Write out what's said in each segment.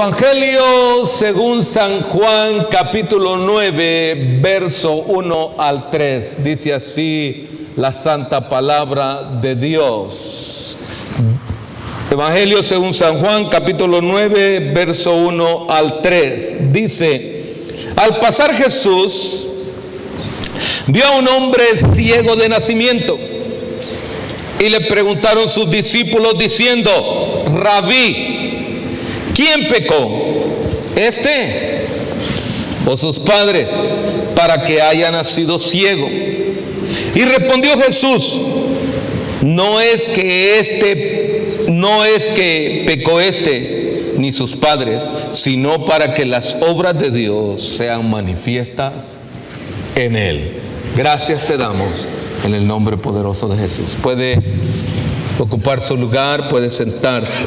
Evangelio según San Juan, capítulo 9, verso 1 al 3. Dice así la santa palabra de Dios. Evangelio según San Juan, capítulo 9, verso 1 al 3. Dice: al pasar Jesús vio a un hombre ciego de nacimiento y le preguntaron sus discípulos diciendo: Rabí, ¿quién pecó, este o sus padres, para que haya nacido ciego? Y respondió Jesús: no es que pecó este ni sus padres, sino para que las obras de Dios sean manifiestas en él. Gracias te damos en el nombre poderoso de Jesús. Puede ocupar su lugar, puede sentarse.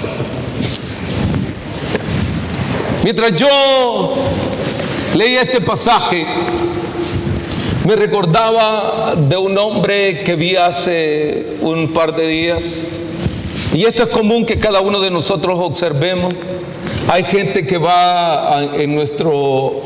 Mientras yo leía este pasaje, me recordaba de un hombre que vi hace un par de días. Y esto es común que cada uno de nosotros observemos. Hay gente que va en nuestro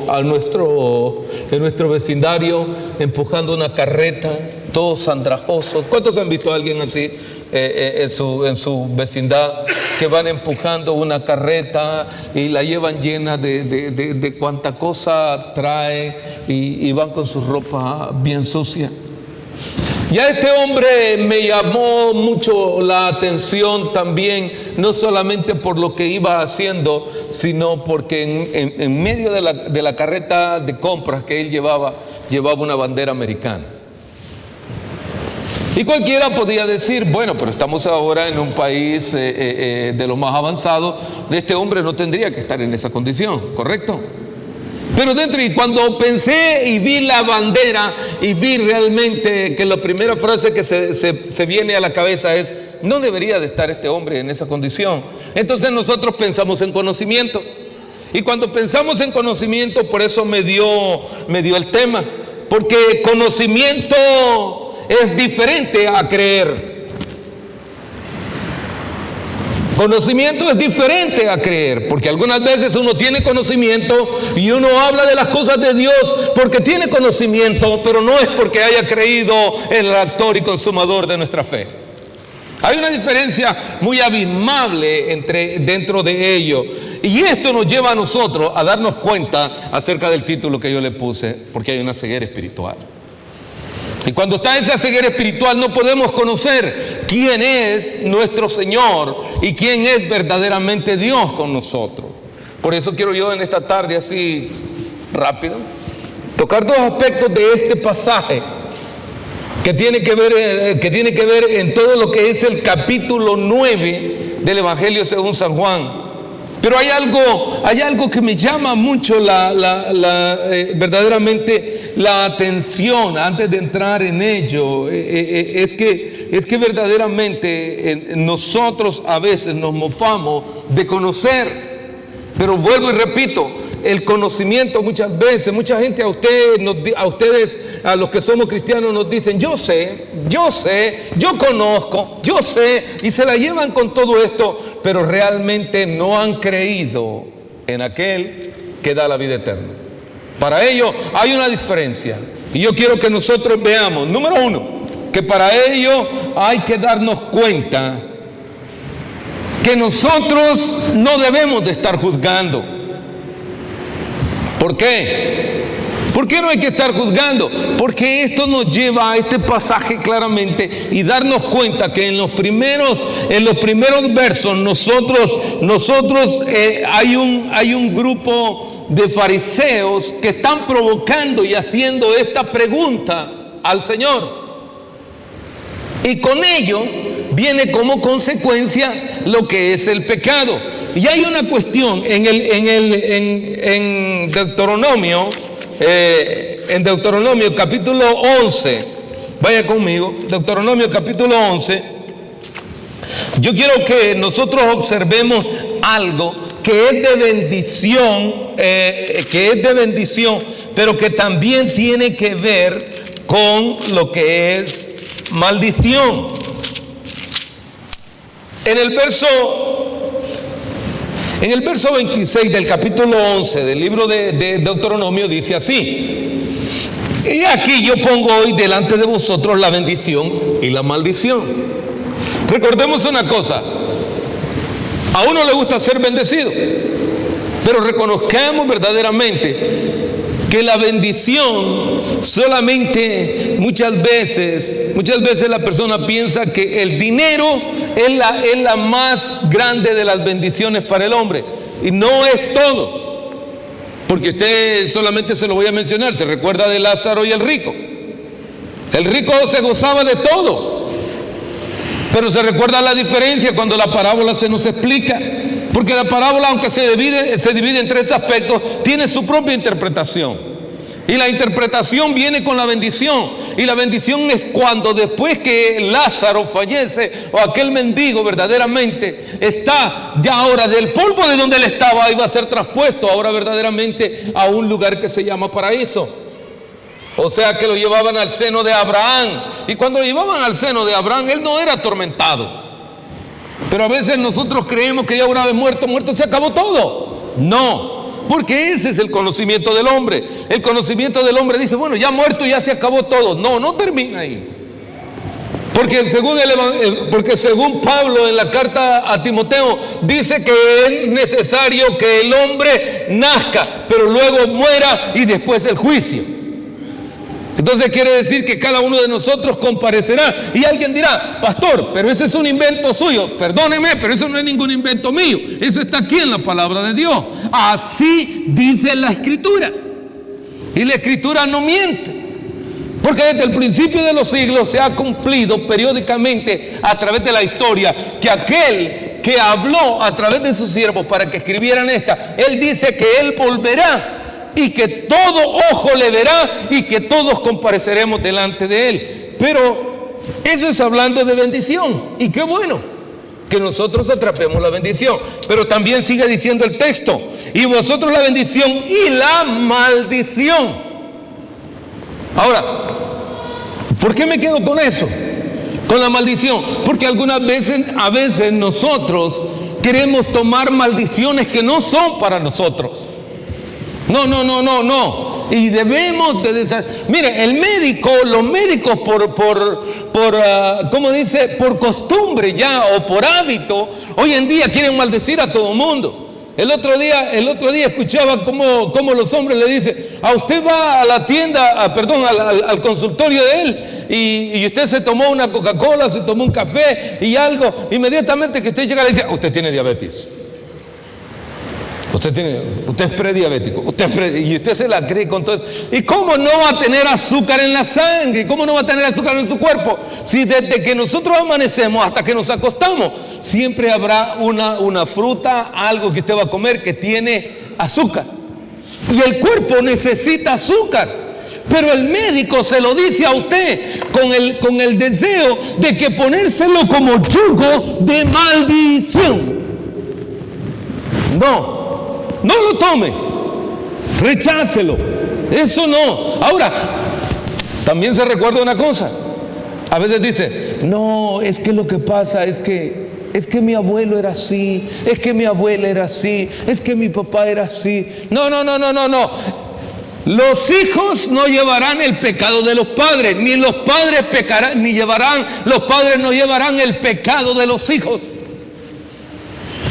vecindario empujando una carreta, todos andrajosos. ¿Cuántos han visto a alguien así en su vecindad, que van empujando una carreta y la llevan llena de cuanta cosa trae y van con su ropa bien sucia? Y a este hombre me llamó mucho la atención también, no solamente por lo que iba haciendo, sino porque en medio de la carreta de compras que él llevaba una bandera americana. Y cualquiera podía decir: bueno, pero estamos ahora en un país de los más avanzados, este hombre no tendría que estar en esa condición, ¿correcto? Pero y cuando pensé y vi la bandera y vi realmente que la primera frase que se viene a la cabeza es: no debería de estar este hombre en esa condición. Entonces nosotros pensamos en conocimiento. Y cuando pensamos en conocimiento, por eso me dio el tema. Porque conocimiento es diferente a creer. Conocimiento es diferente a creer, porque algunas veces uno tiene conocimiento y uno habla de las cosas de Dios porque tiene conocimiento, pero no es porque haya creído en el autor y consumador de nuestra fe. Hay una diferencia muy abismable dentro de ello, y esto nos lleva a nosotros a darnos cuenta acerca del título que yo le puse: porque hay una ceguera espiritual. Y cuando está esa ceguera espiritual, no podemos conocer quién es nuestro Señor y quién es verdaderamente Dios con nosotros. Por eso quiero yo en esta tarde, así rápido, tocar dos aspectos de este pasaje que tiene que ver en todo lo que es el capítulo 9 del Evangelio según San Juan. Pero hay algo que me llama mucho verdaderamente la atención antes de entrar en ello. Es que verdaderamente nosotros a veces nos mofamos de conocer. Pero vuelvo y repito, el conocimiento muchas veces, mucha gente a ustedes, a los que somos cristianos, nos dicen: yo sé, yo conozco, yo sé, y se la llevan con todo esto, pero realmente no han creído en aquel que da la vida eterna. Para ello hay una diferencia, y yo quiero que nosotros veamos, número uno, que para ello hay que darnos cuenta que nosotros no debemos de estar juzgando. ¿Por qué? ¿Por qué no hay que estar juzgando? Porque esto nos lleva a este pasaje claramente y darnos cuenta que en los primeros versos nosotros hay un grupo de fariseos que están provocando y haciendo esta pregunta al Señor. Y con ello viene como consecuencia lo que es el pecado. Y hay una cuestión en Deuteronomio, capítulo 11, vaya conmigo, Deuteronomio capítulo 11. Yo quiero que nosotros observemos algo que es de bendición, pero que también tiene que ver con lo que es maldición. En el verso En el verso 26 del capítulo 11 del libro de Deuteronomio dice así: y aquí yo pongo hoy delante de vosotros la bendición y la maldición. Recordemos una cosa: a uno le gusta ser bendecido, pero reconozcamos verdaderamente que la bendición solamente muchas veces la persona piensa que el dinero es la más grande de las bendiciones para el hombre, y no es todo, porque usted solamente se lo voy a mencionar. Se recuerda de Lázaro y el rico. El rico se gozaba de todo, pero se recuerda la diferencia cuando la parábola se nos explica, porque la parábola, aunque se divide en tres aspectos, tiene su propia interpretación. Y la interpretación viene con la bendición. Y la bendición es cuando después que Lázaro fallece, o aquel mendigo verdaderamente está ya ahora del polvo de donde él estaba, iba a ser traspuesto ahora verdaderamente a un lugar que se llama paraíso. O sea que lo llevaban al seno de Abraham. Y cuando lo llevaban al seno de Abraham, él no era atormentado. Pero a veces nosotros creemos que ya una vez muerto se acabó todo. No. Porque ese es el conocimiento del hombre. El conocimiento del hombre dice: bueno, ya muerto ya se acabó todo. No, no termina ahí. Porque según Pablo en la carta a Timoteo dice que es necesario que el hombre nazca, pero luego muera y después el juicio. Entonces quiere decir que cada uno de nosotros comparecerá. Y alguien dirá: pastor, pero ese es un invento suyo. Perdóneme, pero eso no es ningún invento mío. Eso está aquí en la palabra de Dios. Así dice la Escritura. Y la Escritura no miente. Porque desde el principio de los siglos se ha cumplido periódicamente a través de la historia que aquel que habló a través de sus siervos para que escribieran esta, él dice que él volverá y que todo ojo le verá y que todos compareceremos delante de él. Pero eso es hablando de bendición, y qué bueno que nosotros atrapemos la bendición. Pero también sigue diciendo el texto: y vosotros la bendición y la maldición. Ahora, ¿por qué me quedo con eso? Con la maldición. Porque a veces nosotros queremos tomar maldiciones que no son para nosotros. No. Y debemos de mire, los médicos ¿cómo dice? Por costumbre ya, o por hábito, hoy en día quieren maldecir a todo el mundo. El otro día escuchaba cómo los hombres le dicen: a usted va a la tienda, al consultorio de él, y usted se tomó una Coca-Cola, se tomó un café y algo, inmediatamente que usted llega le dice: usted tiene diabetes. Usted es prediabético, y usted se la cree con todo. ¿Y cómo no va a tener azúcar en la sangre? ¿Cómo no va a tener azúcar en su cuerpo? Si desde que nosotros amanecemos hasta que nos acostamos, siempre habrá una fruta, algo que usted va a comer que tiene azúcar. Y el cuerpo necesita azúcar. Pero el médico se lo dice a usted con el deseo de que ponérselo como yugo de maldición. No lo tome, rechácelo, eso no. Ahora, también se recuerda una cosa: a veces dice: no, es que lo que pasa es que mi abuelo era así, es que mi abuela era así, es que mi papá era así. No. Los hijos no llevarán el pecado de los padres, ni los padres pecarán, los padres no llevarán el pecado de los hijos.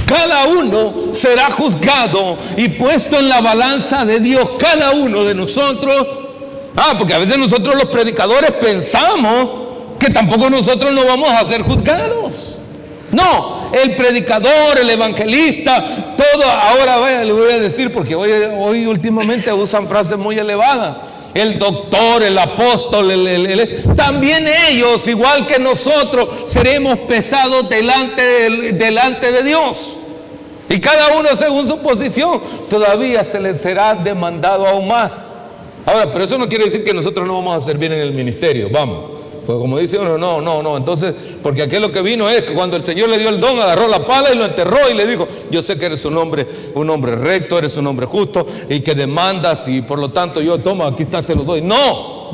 Cada uno será juzgado y puesto en la balanza de Dios, cada uno de nosotros. Porque a veces nosotros los predicadores pensamos que tampoco nosotros no vamos a ser juzgados. No, el predicador, el evangelista, todo. Ahora vaya, le voy a decir, porque hoy últimamente usan frases muy elevadas. El doctor, el apóstol, también ellos, igual que nosotros, seremos pesados delante de Dios. Y cada uno según su posición, todavía se les será demandado aún más. Ahora, pero eso no quiere decir que nosotros no vamos a servir en el ministerio, vamos. Pues como dice uno, no. Entonces, porque aquí lo que vino es que cuando el Señor le dio el don, agarró la pala y lo enterró y le dijo: yo sé que eres un hombre recto, eres un hombre justo y que demandas, y por lo tanto yo tomo, aquí está, te lo doy. No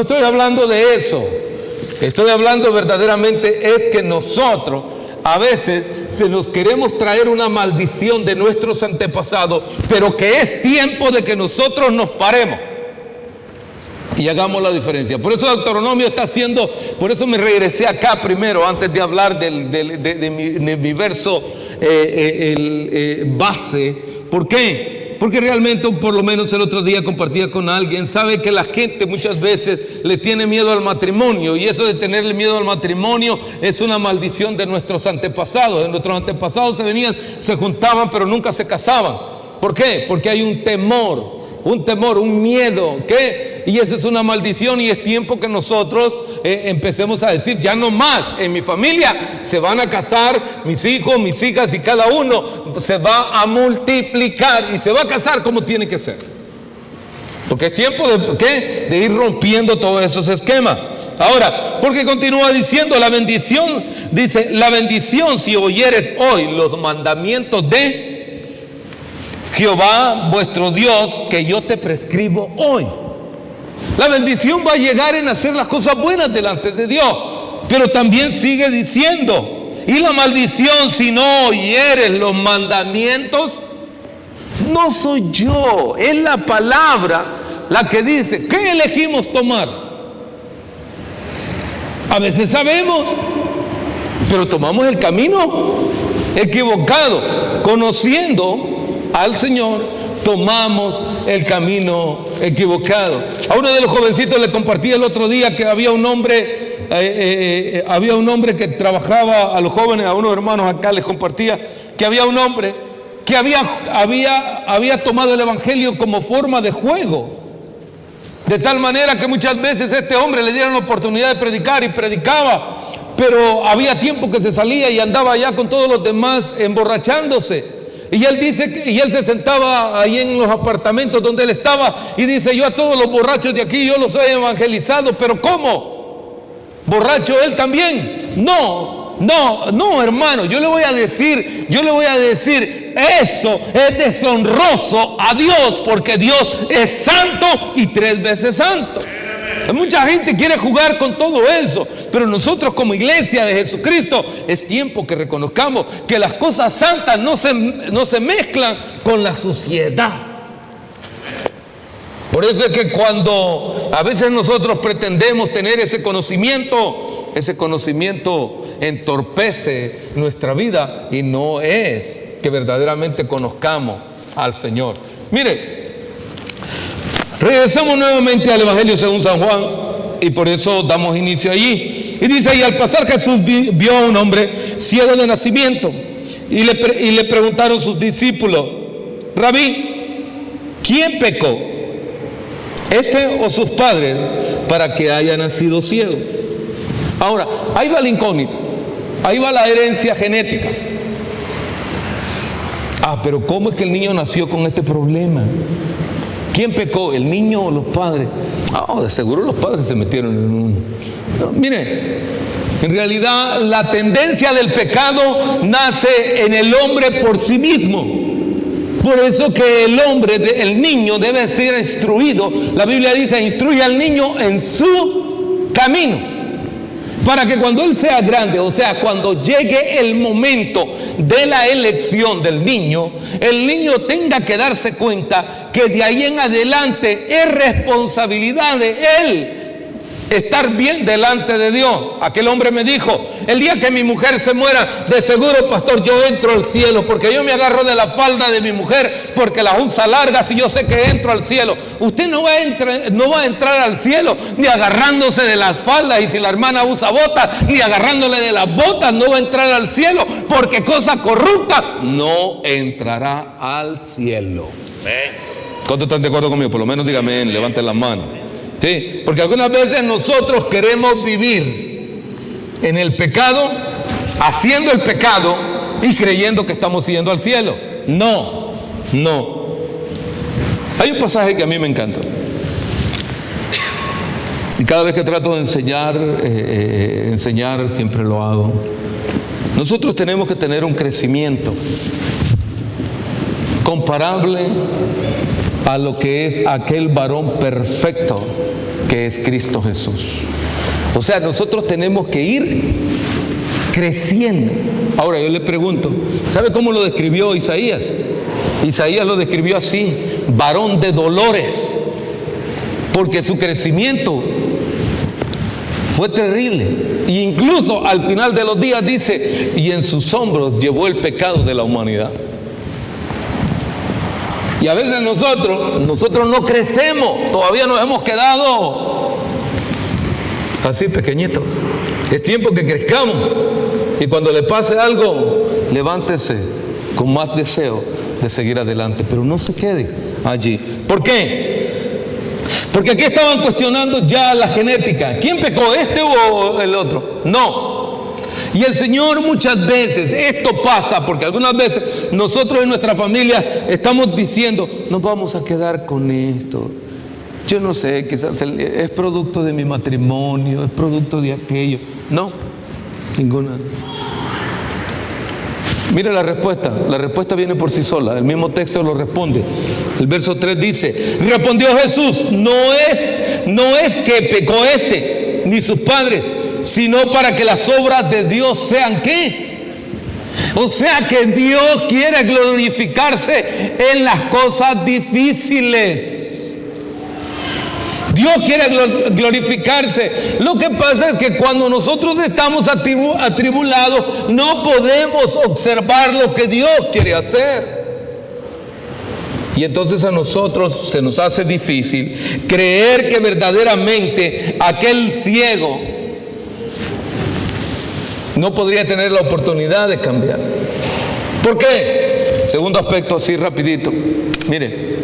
estoy hablando de eso. Estoy hablando verdaderamente es que nosotros, a veces se nos queremos traer una maldición de nuestros antepasados, pero que es tiempo de que nosotros nos paremos y hagamos la diferencia. Por eso Deuteronomio está haciendo, por eso me regresé acá primero, antes de hablar de mi verso base. ¿Por qué? Porque realmente, por lo menos el otro día compartía con alguien, sabe que la gente muchas veces le tiene miedo al matrimonio, y eso de tenerle miedo al matrimonio es una maldición de nuestros antepasados. De nuestros antepasados se juntaban, pero nunca se casaban. ¿Por qué? Porque hay un temor, un miedo, ¿qué? Y eso es una maldición, y es tiempo que nosotros empecemos a decir, ya no más, en mi familia se van a casar mis hijos, mis hijas, y cada uno se va a multiplicar y se va a casar como tiene que ser. Porque es tiempo de, ¿qué? De ir rompiendo todos esos esquemas. Ahora, porque continúa diciendo la bendición, dice, la bendición si oyeres hoy los mandamientos de Jehová vuestro Dios que yo te prescribo hoy. La bendición va a llegar en hacer las cosas buenas delante de Dios. Pero también sigue diciendo, y la maldición si no oyeres los mandamientos, no soy yo, es la palabra la que dice, ¿qué elegimos tomar? A veces sabemos, pero tomamos el camino equivocado. Conociendo al Señor, tomamos el camino equivocado. A uno de los jovencitos le compartí el otro día que había un hombre que trabajaba a los jóvenes, a unos hermanos acá les compartía que había un hombre que había tomado el evangelio como forma de juego, de tal manera que muchas veces a este hombre le dieron la oportunidad de predicar y predicaba, pero había tiempo que se salía y andaba allá con todos los demás emborrachándose. Y él dice y él se sentaba ahí en los apartamentos donde él estaba y dice, yo a todos los borrachos de aquí yo los he evangelizado, pero ¿cómo? ¿Borracho él también? No, hermano, yo le voy a decir, eso es deshonroso a Dios, porque Dios es santo y 3 veces santo. Mucha gente quiere jugar con todo eso, pero nosotros como iglesia de Jesucristo es tiempo que reconozcamos que las cosas santas no se mezclan con la suciedad. Por eso es que cuando a veces nosotros pretendemos tener ese conocimiento entorpece nuestra vida, y no es que verdaderamente conozcamos al Señor. Mire, regresamos nuevamente al Evangelio según San Juan, y por eso damos inicio allí. Y dice, y al pasar Jesús vio a un hombre ciego de nacimiento, y le preguntaron sus discípulos, Rabí, ¿quién pecó, este o sus padres, para que haya nacido ciego? Ahora, ahí va el incógnito, ahí va la herencia genética. Pero ¿cómo es que el niño nació con este problema? ¿Quién pecó, el niño o los padres? De seguro los padres se metieron en un... No, mire, en realidad la tendencia del pecado nace en el hombre por sí mismo. Por eso que el niño debe ser instruido. La Biblia dice, instruye al niño en su camino, para que cuando él sea grande, o sea, cuando llegue el momento de la elección del niño, el niño tenga que darse cuenta que de ahí en adelante es responsabilidad de él estar bien delante de Dios. Aquel hombre me dijo, el día que mi mujer se muera, de seguro, pastor, yo entro al cielo, porque yo me agarro de la falda de mi mujer, porque las usa largas y yo sé que entro al cielo. Usted no va a entrar al cielo ni agarrándose de las faldas, y si la hermana usa botas, ni agarrándole de las botas, no va a entrar al cielo, porque cosa corrupta no entrará al cielo. ¿Cuántos están de acuerdo conmigo? Por lo menos dígame, levanten las manos. Sí, porque algunas veces nosotros queremos vivir en el pecado, haciendo el pecado y creyendo que estamos yendo al cielo. No. Hay un pasaje que a mí me encanta, y cada vez que trato de enseñar siempre lo hago. Nosotros tenemos que tener un crecimiento comparable a lo que es aquel varón perfecto que es Cristo Jesús. O sea, nosotros tenemos que ir creciendo Ahora yo le pregunto, ¿sabe cómo lo describió Isaías? Isaías lo describió así: varón de dolores, porque su crecimiento fue terrible. E incluso al final de los días dice, y en sus hombros llevó el pecado de la humanidad. Y a veces nosotros no crecemos, todavía nos hemos quedado así pequeñitos. Es tiempo que crezcamos, y cuando le pase algo, levántese con más deseo de seguir adelante, pero no se quede allí. ¿Por qué? Porque aquí estaban cuestionando ya la genética. ¿Quién pecó, este o el otro? No. Y el Señor muchas veces, esto pasa porque algunas veces nosotros en nuestra familia estamos diciendo, nos vamos a quedar con esto. Yo no sé, quizás es producto de mi matrimonio, es producto de aquello. No, ninguna. Mire la respuesta viene por sí sola, el mismo texto lo responde. El verso 3 dice, respondió Jesús, no es que pecó este, ni sus padres, sino para que las obras de Dios sean ¿qué? O sea que Dios quiere glorificarse en las cosas difíciles. Dios quiere glorificarse. Lo que pasa es que cuando nosotros estamos atribulados, no podemos observar lo que Dios quiere hacer. Y entonces a nosotros se nos hace difícil creer que verdaderamente aquel ciego no podría tener la oportunidad de cambiar. ¿Por qué? Segundo aspecto, así rapidito. Mire,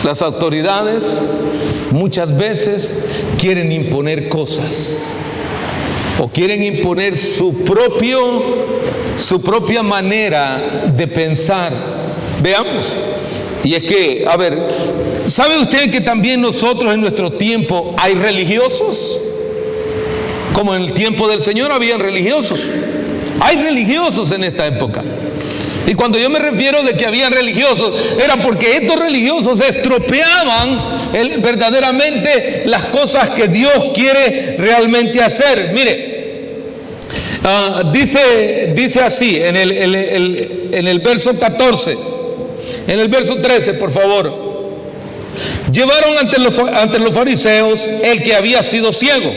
las autoridades muchas veces quieren imponer cosas o quieren imponer su propia manera de pensar. Veamos. Y es que, a ver, ¿sabe usted que también nosotros en nuestro tiempo hay religiosos? Como en el tiempo del Señor habían religiosos. Hay religiosos en esta época. Y cuando yo me refiero de que había religiosos, era porque estos religiosos estropeaban verdaderamente las cosas que Dios quiere realmente hacer. Mire, dice así en el verso 14, en el verso 13, por favor. Llevaron ante los fariseos el que había sido ciego.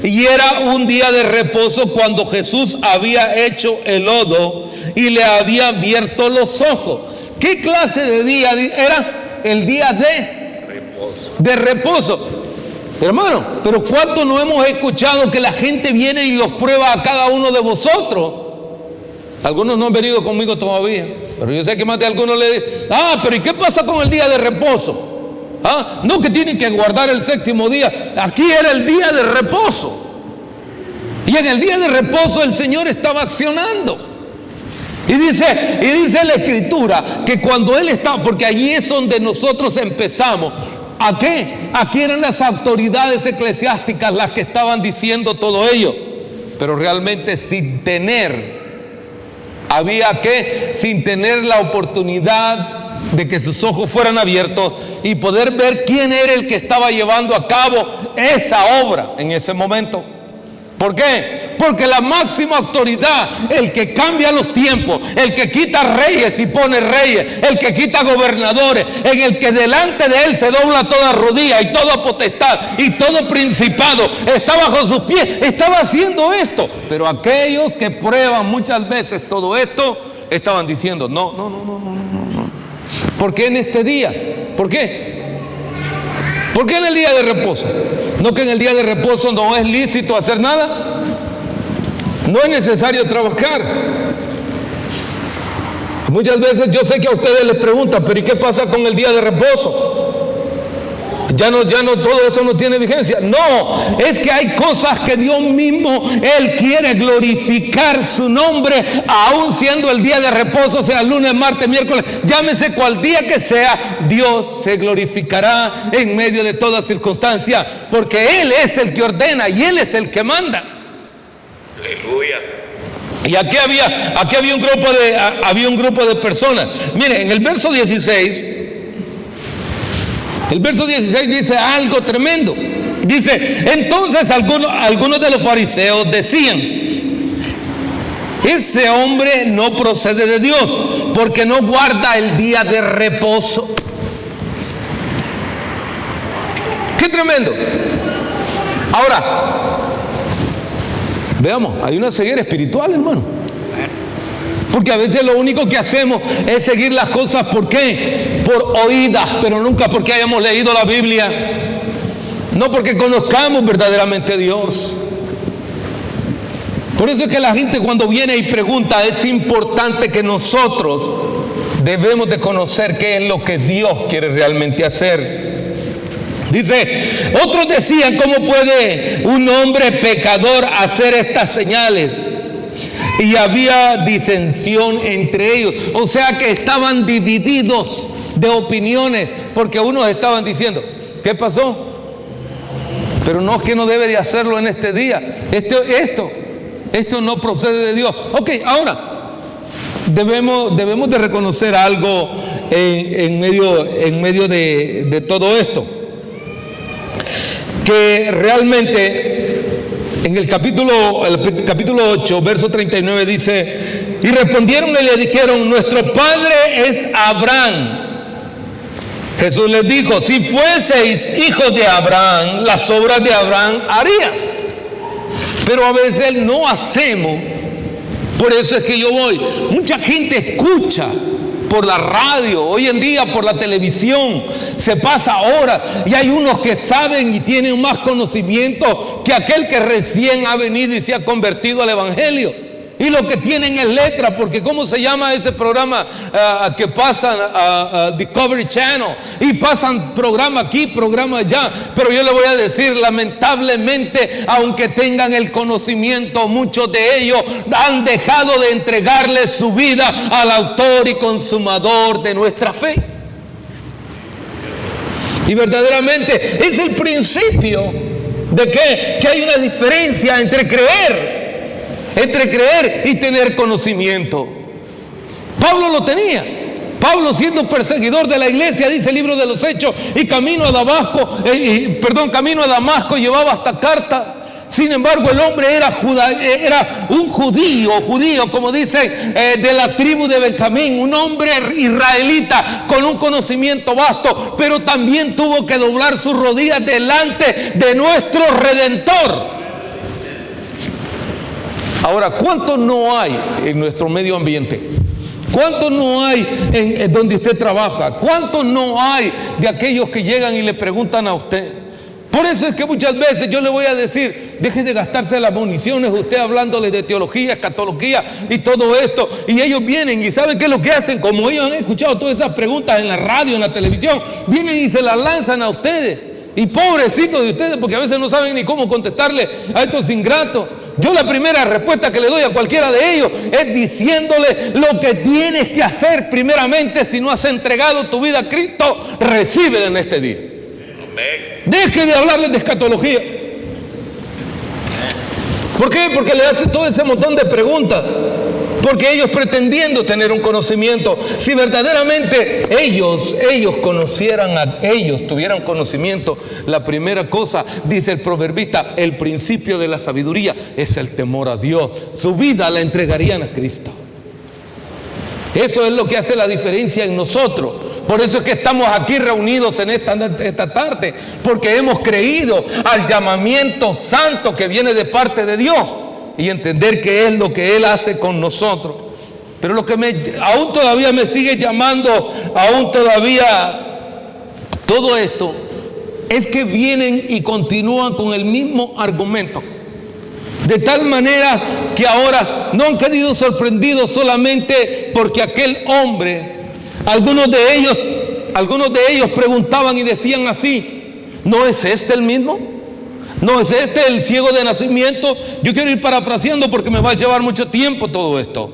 Y era un día de reposo cuando Jesús había hecho el lodo y le había abierto los ojos. ¿Qué clase de día era? El día de reposo. Hermano, pero ¿cuánto no hemos escuchado que la gente viene y los prueba a cada uno de vosotros? Algunos no han venido conmigo todavía, pero yo sé que más de algunos le dicen, pero ¿y qué pasa con el día de reposo? No, que tienen que guardar el séptimo día. Aquí era el día de reposo. Y en el día de reposo el Señor estaba accionando. Y dice la Escritura que cuando Él estaba, porque allí es donde nosotros empezamos. ¿A qué? Aquí eran las autoridades eclesiásticas las que estaban diciendo todo ello. Pero realmente sin tener la oportunidad de que sus ojos fueran abiertos y poder ver quién era el que estaba llevando a cabo esa obra en ese momento. ¿Por qué? Porque la máxima autoridad, el que cambia los tiempos, el que quita reyes y pone reyes, el que quita gobernadores, en el que delante de él se dobla toda rodilla y toda potestad y todo principado está bajo sus pies, estaba haciendo esto. Pero aquellos que prueban muchas veces todo esto, estaban diciendo, no. ¿Por qué en este día? ¿Por qué? ¿Por qué en el día de reposo? ¿No que en el día de reposo no es lícito hacer nada? No es necesario trabajar. Muchas veces yo sé que a ustedes les preguntan, pero ¿y qué pasa con el día de reposo? Ya no, todo eso no tiene vigencia. No, es que hay cosas que Dios mismo, Él quiere glorificar su nombre, aún siendo el día de reposo, sea lunes, martes, miércoles, llámese cual día que sea, Dios se glorificará en medio de toda circunstancia, porque Él es el que ordena y Él es el que manda. Aleluya. Y aquí había un grupo de personas. Miren, en el verso 16, dice algo tremendo. Dice, entonces algunos de los fariseos decían, Ese hombre no procede de Dios, porque no guarda el día de reposo. ¡Qué tremendo! Ahora, veamos, hay una ceguera espiritual, hermano. Porque a veces lo único que hacemos es seguir las cosas, ¿por qué? Por oídas, pero nunca porque hayamos leído la Biblia. No porque conozcamos verdaderamente a Dios. Por eso es que la gente cuando viene y pregunta, es importante que nosotros debemos de conocer qué es lo que Dios quiere realmente hacer. Dice, otros decían, ¿cómo puede un hombre pecador hacer estas señales? Y había disensión entre ellos. O sea que estaban divididos de opiniones, porque unos estaban diciendo, ¿qué pasó? Pero no, es que no debe de hacerlo en este día. Esto no procede de Dios. Ok, ahora debemos de reconocer algo en medio de todo esto, que realmente en el capítulo 8, verso 39 dice, y respondieron y le dijeron, nuestro padre es Abraham. Jesús les dijo, si fueseis hijos de Abraham, las obras de Abraham harías. Pero a veces no hacemos. Por eso es que yo voy. Mucha gente escucha por la radio, hoy en día por la televisión, se pasa horas, y hay unos que saben y tienen más conocimiento que aquel que recién ha venido y se ha convertido al Evangelio. Y lo que tienen es letra, porque ¿cómo se llama ese programa que pasan a Discovery Channel? Y pasan programa aquí, programa allá. Pero yo le voy a decir, lamentablemente, aunque tengan el conocimiento, muchos de ellos han dejado de entregarle su vida al autor y consumador de nuestra fe. Y verdaderamente es el principio de que hay una diferencia entre creer y tener conocimiento. Pablo lo tenía. Pablo, siendo perseguidor de la iglesia, dice el libro de los Hechos, y camino a Damasco llevaba hasta cartas. Sin embargo, el hombre era un judío, como dice, de la tribu de Benjamín, un hombre israelita con un conocimiento vasto, pero también tuvo que doblar sus rodillas delante de nuestro Redentor. Ahora, ¿cuántos no hay en nuestro medio ambiente? ¿Cuántos no hay en donde usted trabaja? ¿Cuántos no hay de aquellos que llegan y le preguntan a usted? Por eso es que muchas veces yo le voy a decir, deje de gastarse las municiones usted hablándole de teología, escatología y todo esto. Y ellos vienen y ¿saben qué es lo que hacen? Como ellos han escuchado todas esas preguntas en la radio, en la televisión, vienen y se las lanzan a ustedes. Y pobrecitos de ustedes, porque a veces no saben ni cómo contestarle a estos ingratos. Yo la primera respuesta que le doy a cualquiera de ellos es diciéndole lo que tienes que hacer primeramente. Si no has entregado tu vida a Cristo, recíbela en este día. Deje de hablarles de escatología. ¿Por qué? Porque le hace todo ese montón de preguntas. Porque ellos pretendiendo tener un conocimiento, si verdaderamente ellos tuvieran conocimiento, la primera cosa, dice el proverbista, el principio de la sabiduría es el temor a Dios. Su vida la entregarían a Cristo. Eso es lo que hace la diferencia en nosotros. Por eso es que estamos aquí reunidos en esta tarde, porque hemos creído al llamamiento santo que viene de parte de Dios y entender qué es lo que Él hace con nosotros. Pero lo que aún todavía me sigue llamando, aún todavía todo esto, es que vienen y continúan con el mismo argumento. De tal manera que ahora no han quedado sorprendidos solamente porque aquel hombre, algunos de ellos preguntaban y decían así, ¿no es este el mismo? ¿No es este el ciego de nacimiento? Yo quiero ir parafraseando porque me va a llevar mucho tiempo todo esto.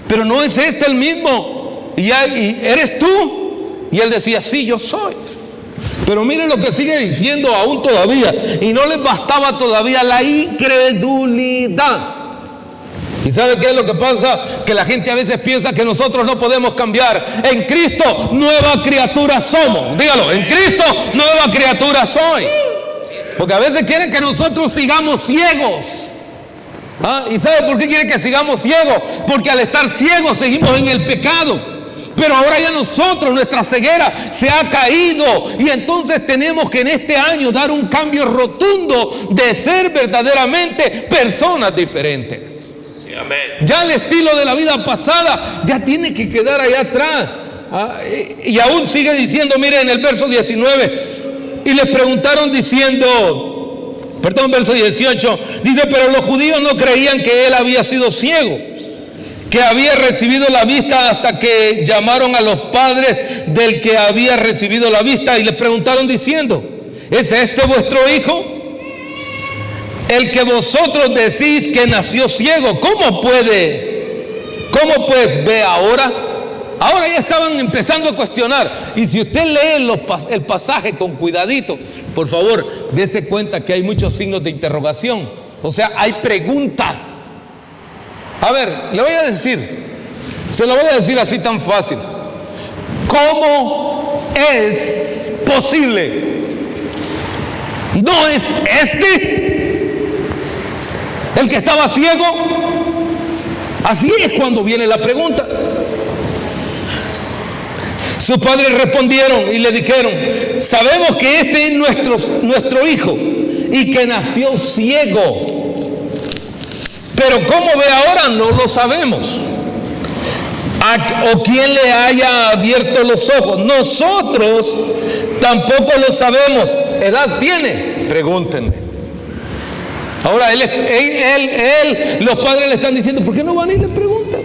Pero ¿no es este el mismo? ¿Y eres tú? Y él decía, sí, yo soy. Pero miren lo que sigue diciendo aún todavía. Y no les bastaba todavía la incredulidad. ¿Y sabe qué es lo que pasa? Que la gente a veces piensa que nosotros no podemos cambiar. En Cristo, nueva criatura somos. Dígalo, en Cristo, nueva criatura soy. Porque a veces quieren que nosotros sigamos ciegos. ¿Y sabe por qué quiere que sigamos ciegos? Porque al estar ciegos seguimos en el pecado. Pero ahora ya nosotros, nuestra ceguera se ha caído, y entonces tenemos que en este año dar un cambio rotundo de ser verdaderamente personas diferentes. Sí, amén. Ya el estilo de la vida pasada ya tiene que quedar allá atrás. Y aún sigue diciendo, mire en el verso 19, y les preguntaron diciendo, verso 18, dice, pero los judíos no creían que él había sido ciego, que había recibido la vista, hasta que llamaron a los padres del que había recibido la vista y les preguntaron diciendo, ¿es este vuestro hijo, el que vosotros decís que nació ciego? ¿Cómo pues ve ahora? Ahora ya estaban empezando a cuestionar. Y si usted lee el pasaje con cuidadito, por favor, dése cuenta que hay muchos signos de interrogación. O sea, hay preguntas. A ver, le voy a decir, se lo voy a decir así tan fácil. ¿Cómo es posible? ¿No es este el que estaba ciego? Así es cuando viene la pregunta. Sus padres respondieron y le dijeron, sabemos que este es nuestro hijo y que nació ciego. Pero cómo ve ahora no lo sabemos. O quién le haya abierto los ojos. Nosotros tampoco lo sabemos. ¿Edad tiene? Pregúntenme. Ahora los padres le están diciendo, ¿por qué no van y le preguntan?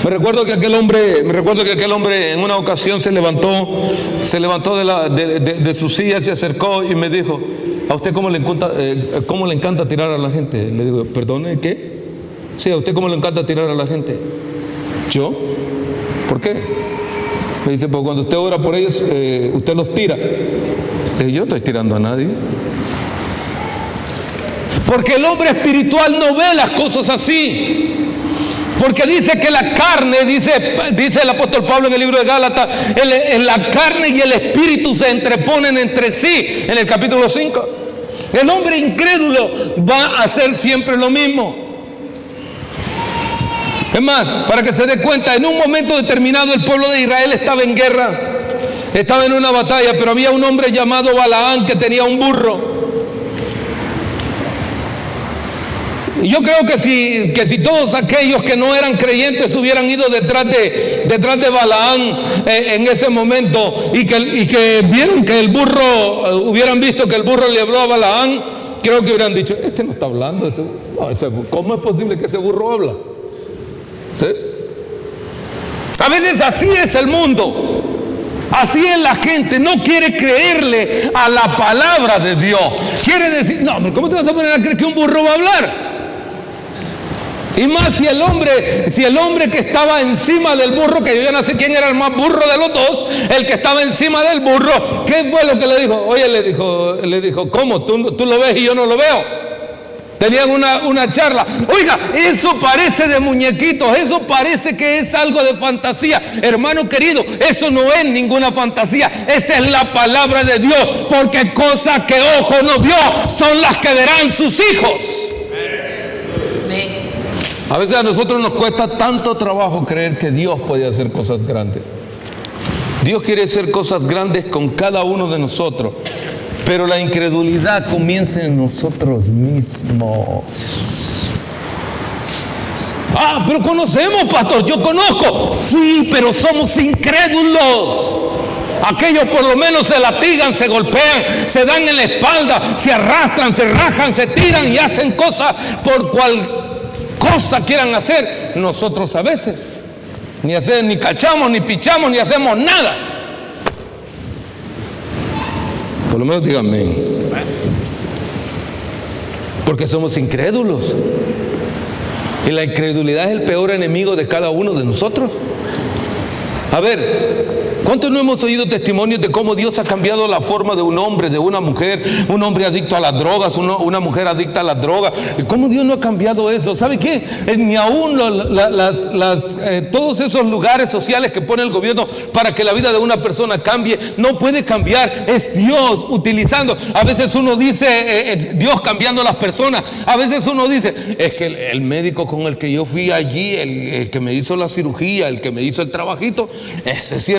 Me recuerdo que aquel hombre en una ocasión se levantó de su silla, se acercó y me dijo, ¿a usted cómo le encanta tirar a la gente? Le digo, ¿perdone? ¿Qué? Sí, ¿a usted cómo le encanta tirar a la gente? ¿Yo? ¿Por qué? Me dice, pues cuando usted ora por ellos, usted los tira. Le digo, yo no estoy tirando a nadie. Porque el hombre espiritual no ve las cosas así. Porque dice que la carne, dice el apóstol Pablo en el libro de Gálatas, la carne y el espíritu se entreponen entre sí, en el capítulo 5. El hombre incrédulo va a hacer siempre lo mismo. Es más, para que se dé cuenta, en un momento determinado el pueblo de Israel estaba en guerra, estaba en una batalla, pero había un hombre llamado Balaán que tenía un burro. Y yo creo que si todos aquellos que no eran creyentes hubieran ido detrás de Balaán en ese momento y que vieron que el burro, hubieran visto que el burro le habló a Balaán, creo que hubieran dicho, este no está hablando, ¿cómo es posible que ese burro habla? ¿Sí? A veces así es el mundo. Así es la gente, no quiere creerle a la palabra de Dios. Quiere decir, no, pero ¿cómo te vas a poner a creer que un burro va a hablar? Y más si el hombre que estaba encima del burro, que yo ya no sé quién era el más burro de los dos, el que estaba encima del burro, ¿qué fue lo que le dijo? Oye, le dijo, ¿cómo? ¿Tú lo ves y yo no lo veo? Tenían una charla. Oiga, eso parece de muñequitos, eso parece que es algo de fantasía. Hermano querido, eso no es ninguna fantasía, esa es la palabra de Dios, porque cosas que ojo no vio son las que verán sus hijos. A veces a nosotros nos cuesta tanto trabajo creer que Dios puede hacer cosas grandes. Dios quiere hacer cosas grandes con cada uno de nosotros, pero la incredulidad comienza en nosotros mismos. Pero conocemos, pastor, yo conozco. Sí, pero somos incrédulos. Aquellos por lo menos se latigan, se golpean, se dan en la espalda, se arrastran, se rajan, se tiran y hacen cosas por cual cosa quieran hacer. Nosotros a veces ni cachamos, ni pichamos, ni hacemos nada. Por lo menos díganme. Porque somos incrédulos. Y la incredulidad es el peor enemigo de cada uno de nosotros. A ver, ¿Cuántos no hemos oído testimonios de cómo Dios ha cambiado la forma de un hombre, de una mujer, un hombre adicto a las drogas, una mujer adicta a las drogas? ¿Cómo Dios no ha cambiado eso? ¿Sabe qué? Ni aún todos esos lugares sociales que pone el gobierno para que la vida de una persona cambie, no puede cambiar. Es Dios utilizando. A veces uno dice Dios cambiando a las personas. A veces uno dice, es que el médico con el que yo fui allí, el que me hizo la cirugía, el que me hizo el trabajito, ese sí era